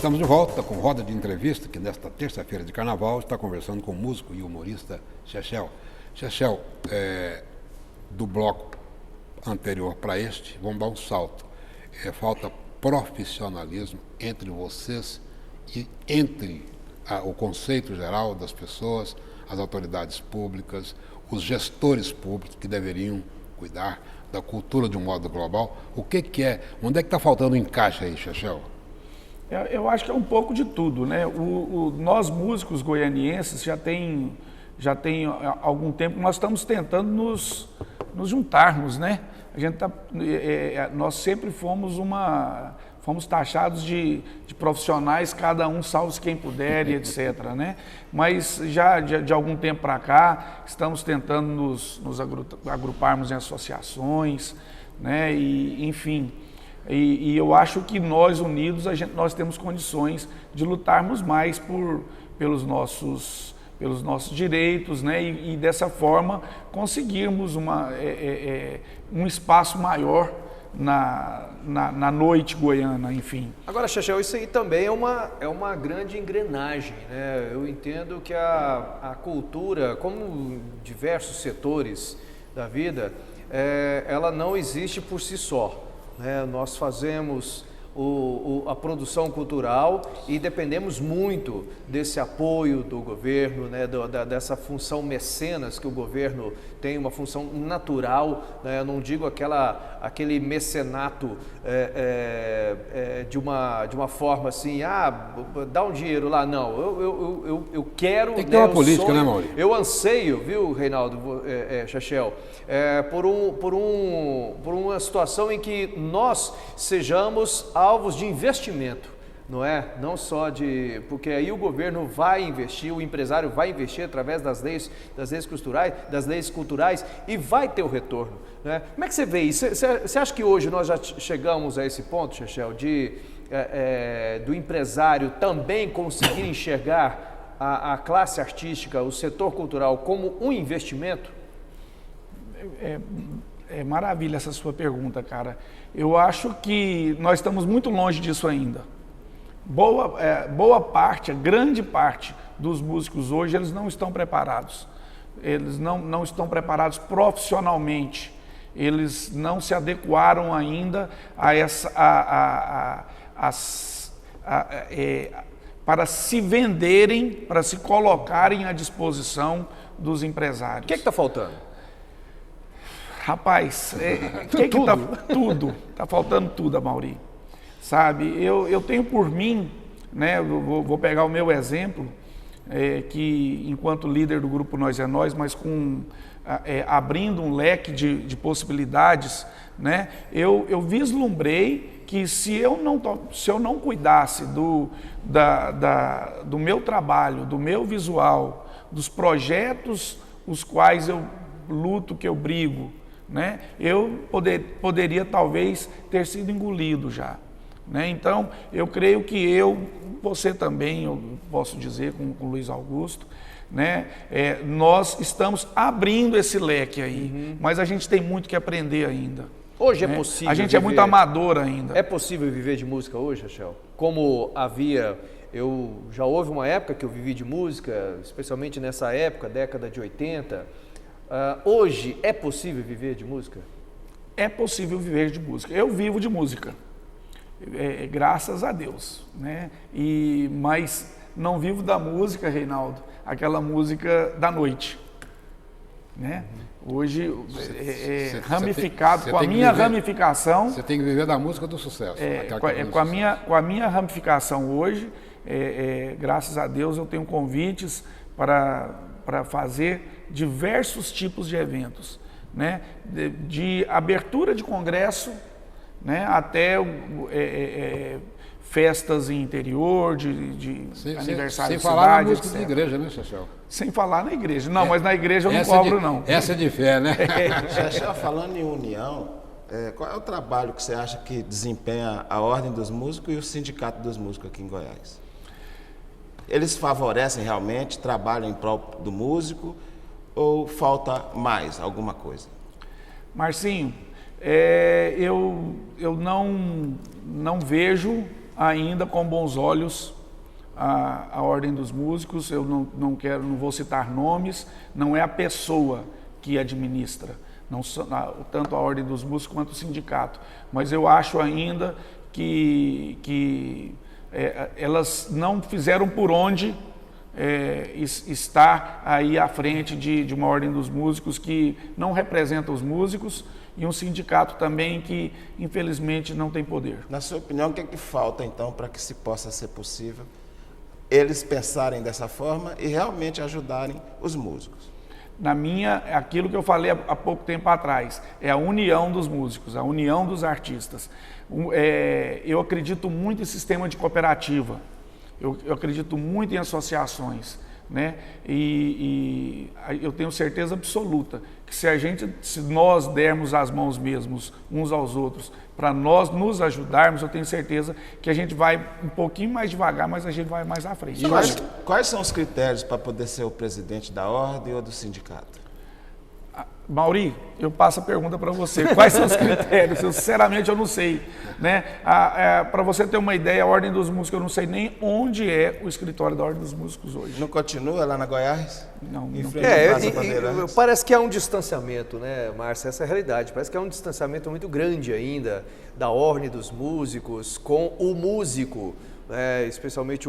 Estamos de volta com roda de entrevista, que nesta terça-feira de carnaval está conversando com o músico e humorista Chechel. Chechel, do bloco anterior para este, vamos dar um salto. Falta profissionalismo entre vocês e entre o conceito geral das pessoas, as autoridades públicas, os gestores públicos que deveriam cuidar da cultura de um modo global. O que é? Onde é que está faltando o encaixe aí, Chechel? Eu acho que é um pouco de tudo, né? Nós músicos goianienses já tem algum tempo, nós estamos tentando nos juntarmos, né? Nós sempre fomos taxados de profissionais, cada um salve quem puder e etc, né? Mas já de algum tempo para cá, estamos tentando nos agruparmos em associações, né? E, enfim, e eu acho que nós unidos, nós temos condições de lutarmos mais pelos nossos direitos, né? E dessa forma conseguirmos um espaço maior na noite goiana, enfim. Agora, Chechel, isso aí também é uma grande engrenagem, né? Eu entendo que a cultura, como diversos setores da vida, ela não existe por si só, né? Nós fazemos a produção cultural e dependemos muito desse apoio do governo, né, dessa função mecenas que o governo tem, uma função natural, né? Eu não digo aquele mecenato de uma forma assim, dá um dinheiro lá, não, eu quero... Tem que ter uma política, sonho, né, Maurício? Eu anseio, viu, Reinaldo, Chechel, por uma situação em que nós sejamos alvos de investimento, não é? Não só porque aí o governo vai investir, o empresário vai investir através das leis culturais e vai ter o retorno, né? Como é que você vê isso? Você acha que hoje nós já chegamos a esse ponto, Chechel, do empresário também conseguir enxergar a classe artística, o setor cultural como um investimento? É maravilha essa sua pergunta, cara. Eu acho que nós estamos muito longe disso ainda. Boa parte, a grande parte dos músicos hoje, eles não estão preparados. Eles não estão preparados profissionalmente. Eles não se adequaram ainda para se venderem, para se colocarem à disposição dos empresários. O que está faltando? Rapaz, tudo. Tá faltando tudo, Amaury. Sabe, eu tenho por mim, né, vou pegar o meu exemplo, que enquanto líder do grupo Nós é Nós, mas abrindo um leque de possibilidades, né, eu vislumbrei que se eu não cuidasse do meu trabalho, do meu visual, dos projetos os quais eu luto, que eu brigo, né, eu poderia talvez ter sido engolido já. Né? Então, eu creio que você também, eu posso dizer com o Luiz Augusto, né? Nós estamos abrindo esse leque aí, mas a gente tem muito que aprender ainda. Hoje né? É possível A gente é muito amador ainda. É possível viver de música hoje, Chechel? Já houve uma época que eu vivi de música, especialmente nessa época, década de 80. Hoje é possível viver de música? É possível viver de música. Eu vivo de música. Graças a Deus, né? Mas não vivo da música, Reinaldo, aquela música da noite, né? Hoje ramificado, com a minha ramificação. Você tem que viver da música do sucesso. Com a minha ramificação hoje, graças a Deus eu tenho convites para fazer diversos tipos de eventos, né? De abertura de congresso, né, até festas em interior, de aniversário de cidade, sem falar na música etc. de igreja, né, Chechel? Sem falar na igreja. Não, mas na igreja eu não cobro, não. Essa é de fé, né? Chechel, falando em união, qual é o trabalho que você acha que desempenha a Ordem dos Músicos e o Sindicato dos Músicos aqui em Goiás? Eles favorecem realmente, trabalham em prol do músico ou falta mais alguma coisa? Marcinho, eu não vejo ainda com bons olhos a Ordem dos Músicos. Eu não vou citar nomes, não é a pessoa que administra, tanto a Ordem dos Músicos quanto o sindicato, mas eu acho ainda que elas não fizeram por onde estar aí à frente de uma Ordem dos Músicos que não representa os músicos e um sindicato também que infelizmente não tem poder. Na sua opinião, o que é que falta então para que se possa ser possível eles pensarem dessa forma e realmente ajudarem os músicos? Aquilo que eu falei há pouco tempo atrás, é a união dos músicos, a união dos artistas. Eu acredito muito em sistema de cooperativa, eu acredito muito em associações, né? E eu tenho certeza absoluta que se nós dermos as mãos mesmos uns aos outros, para nós nos ajudarmos, eu tenho certeza que a gente vai um pouquinho mais devagar, mas a gente vai mais à frente. Quais são os critérios para poder ser o presidente da ordem ou do sindicato? Mauri, eu passo a pergunta para você. Quais são os critérios? Sinceramente, eu não sei. Né? Para você ter uma ideia, a Ordem dos Músicos, eu não sei nem onde é o escritório da Ordem dos Músicos hoje. Não continua lá na Goiás? Não. Parece que há um distanciamento, né, Márcia? Essa é a realidade. Parece que há um distanciamento muito grande ainda da Ordem dos Músicos com o músico, né? Especialmente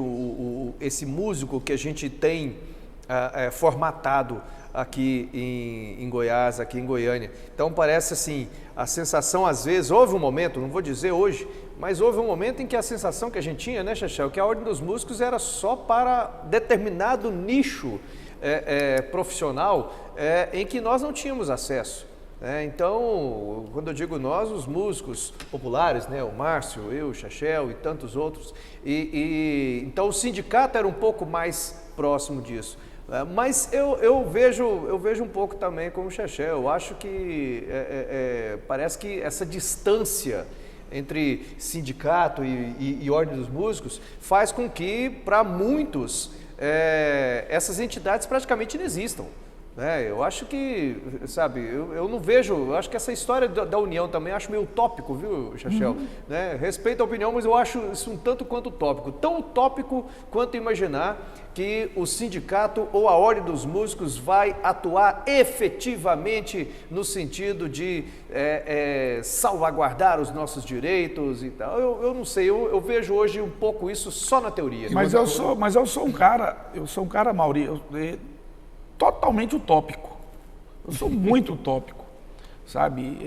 esse músico que a gente tem formatado aqui em Goiás, aqui em Goiânia. Então parece assim, a sensação às vezes, houve um momento, não vou dizer hoje, mas houve um momento em que a sensação que a gente tinha, né, Chechel, que a Ordem dos Músicos era só para determinado nicho profissional em que nós não tínhamos acesso. Então, quando eu digo nós, os músicos populares, né, o Márcio, eu, o Chechel e tantos outros, então o sindicato era um pouco mais próximo disso. Mas eu vejo um pouco também como o Chechel. Eu acho que parece que essa distância entre sindicato e Ordem dos Músicos faz com que, para muitos, essas entidades praticamente não existam. Eu acho que, sabe, eu não vejo, eu acho que essa história da união também acho meio utópico, viu, Chechel? Respeito a opinião, mas eu acho isso um tanto quanto utópico. Tão utópico quanto imaginar que o sindicato ou a Ordem dos Músicos vai atuar efetivamente no sentido de salvaguardar os nossos direitos e tal. Eu não sei, eu vejo hoje um pouco isso só na teoria. Mas eu sou um cara, Mauri, totalmente utópico. Eu sou muito utópico, sabe?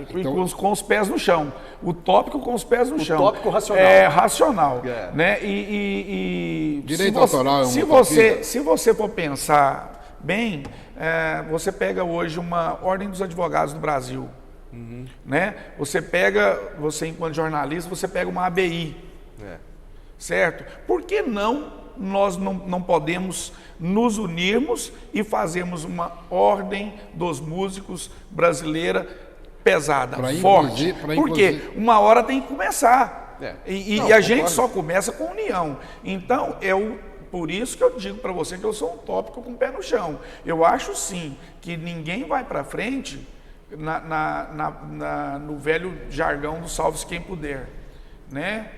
Então... com os pés no chão. Utópico com os pés no chão. Utópico racional. Racional. Né? Direito autoral é uma se você for pensar bem, você pega hoje uma Ordem dos Advogados do Brasil. Né? Você enquanto jornalista, você pega uma ABI. Certo? Por que nós não podemos nos unirmos e fazermos uma Ordem dos Músicos brasileira pesada, forte? Porque uma hora tem que começar. E a gente só começa com união. Então, por isso que eu digo para você que eu sou um utópico com o pé no chão. Eu acho sim que ninguém vai para frente no velho jargão do salve-se quem puder, né?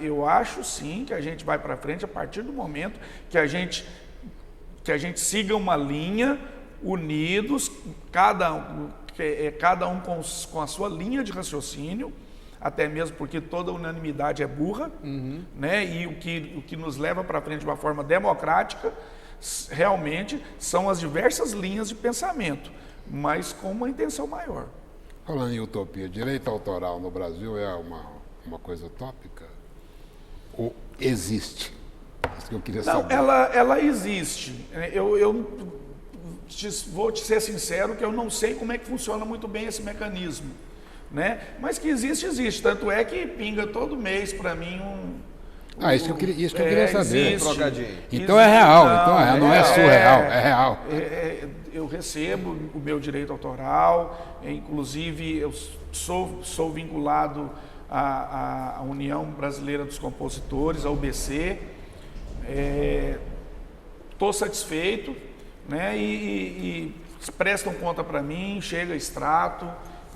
Eu acho sim que a gente vai para frente a partir do momento que a gente siga uma linha, unidos, cada um com a sua linha de raciocínio, até mesmo porque toda unanimidade é burra, né? E o que nos leva para frente de uma forma democrática realmente são as diversas linhas de pensamento, mas com uma intenção maior. Falando em utopia, direito autoral no Brasil é uma coisa utópica? Ou existe? Isso que eu queria saber. Ela existe. Eu vou te ser sincero que eu não sei como é que funciona muito bem esse mecanismo, né? Mas que existe. Tanto é que pinga todo mês para mim isso que eu queria saber. Existe. Então é real, não é surreal, é real. Eu recebo o meu direito autoral, inclusive eu sou vinculado à União Brasileira dos Compositores, a UBC. Estou satisfeito, né? E prestam conta para mim, chega extrato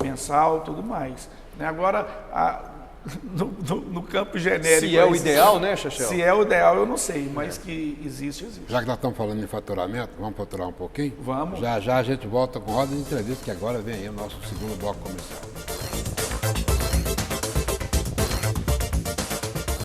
mensal, tudo mais, né? Agora, no campo genérico. Se é o ideal, né, Chechel? Se é o ideal, eu não sei, mas que existe, existe. Já que nós estamos falando em faturamento, vamos faturar um pouquinho? Vamos. Já já a gente volta com roda de entrevista, que agora vem aí o nosso segundo bloco comercial.